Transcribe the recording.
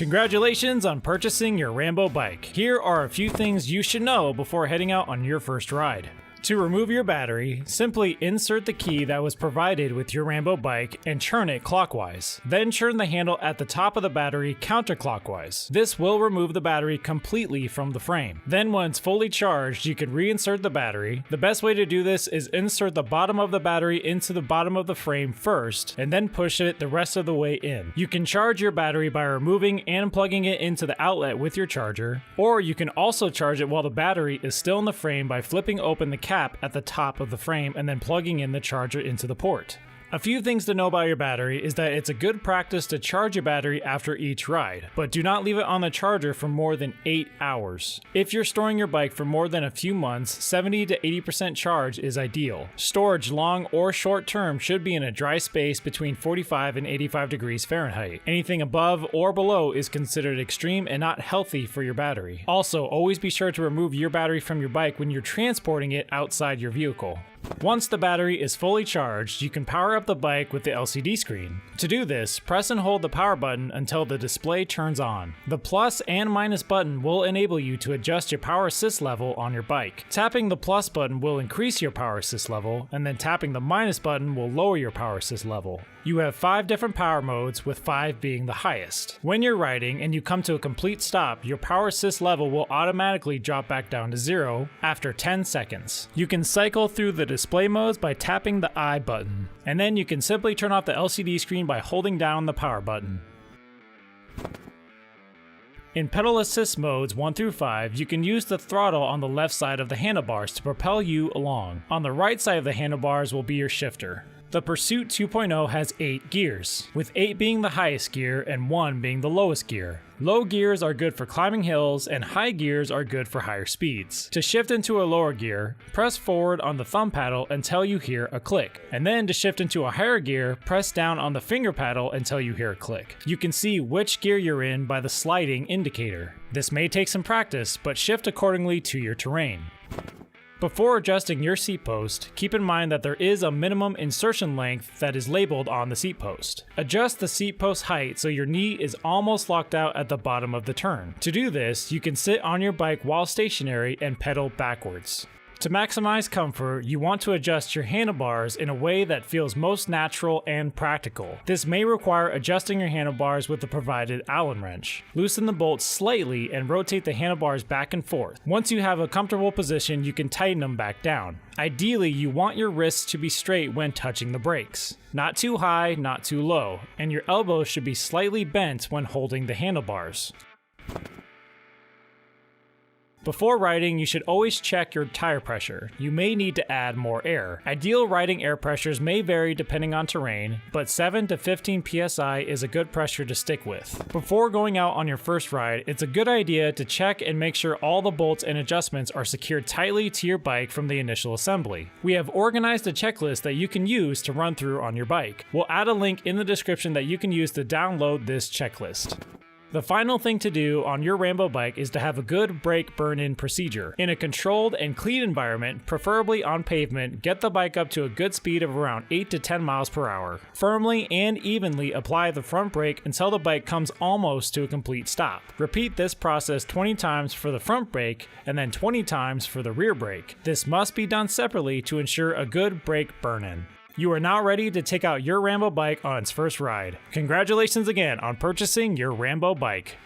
Congratulations on purchasing your Rambo bike. Here are a few things you should know before heading out on your first ride. To remove your battery, simply insert the key that was provided with your Rambo bike and turn it clockwise. Then turn the handle at the top of the battery counterclockwise. This will remove the battery completely from the frame. Then once fully charged, you can reinsert the battery. The best way to do this is insert the bottom of the battery into the bottom of the frame first, and then push it the rest of the way in. You can charge your battery by removing and plugging it into the outlet with your charger, or you can also charge it while the battery is still in the frame by flipping open the cap at the top of the frame and then plugging in the charger into the port. A few things to know about your battery is that it's a good practice to charge your battery after each ride, but do not leave it on the charger for more than 8 hours. If you're storing your bike for more than a few months, 70 to 80% charge is ideal. Storage long or short term should be in a dry space between 45 and 85 degrees Fahrenheit. Anything above or below is considered extreme and not healthy for your battery. Also, always be sure to remove your battery from your bike when you're transporting it outside your vehicle. Once the battery is fully charged, you can power up the bike with the LCD screen. To do this, press and hold the power button until the display turns on. The plus and minus button will enable you to adjust your power assist level on your bike. Tapping the plus button will increase your power assist level, and then tapping the minus button will lower your power assist level. You have 5 different power modes, with 5 being the highest. When you're riding and you come to a complete stop, your power assist level will automatically drop back down to 0 after 10 seconds. You can cycle through the display modes by tapping the I button, and then you can simply turn off the LCD screen by holding down the power button. In pedal assist modes 1 through 5, you can use the throttle on the left side of the handlebars to propel you along. On the right side of the handlebars will be your shifter. The Pursuit 2.0 has 8 gears, with 8 being the highest gear and 1 being the lowest gear. Low gears are good for climbing hills, and high gears are good for higher speeds. To shift into a lower gear, press forward on the thumb paddle until you hear a click, and then to shift into a higher gear, press down on the finger paddle until you hear a click. You can see which gear you're in by the sliding indicator. This may take some practice, but shift accordingly to your terrain. Before adjusting your seat post, keep in mind that there is a minimum insertion length that is labeled on the seat post. Adjust the seat post height so your knee is almost locked out at the bottom of the turn. To do this, you can sit on your bike while stationary and pedal backwards. To maximize comfort, you want to adjust your handlebars in a way that feels most natural and practical. This may require adjusting your handlebars with the provided Allen wrench. Loosen the bolts slightly and rotate the handlebars back and forth. Once you have a comfortable position, you can tighten them back down. Ideally, you want your wrists to be straight when touching the brakes. Not too high, not too low, and your elbows should be slightly bent when holding the handlebars. Before riding, you should always check your tire pressure. You may need to add more air. Ideal riding air pressures may vary depending on terrain, but 7 to 15 psi is a good pressure to stick with. Before going out on your first ride, it's a good idea to check and make sure all the bolts and adjustments are secured tightly to your bike from the initial assembly. We have organized a checklist that you can use to run through on your bike. We'll add a link in the description that you can use to download this checklist. The final thing to do on your Rambo bike is to have a good brake burn-in procedure. In a controlled and clean environment, preferably on pavement, get the bike up to a good speed of around 8 to 10 miles per hour. Firmly and evenly apply the front brake until the bike comes almost to a complete stop. Repeat this process 20 times for the front brake and then 20 times for the rear brake. This must be done separately to ensure a good brake burn-in. You are now ready to take out your Rambo bike on its first ride. Congratulations again on purchasing your Rambo bike.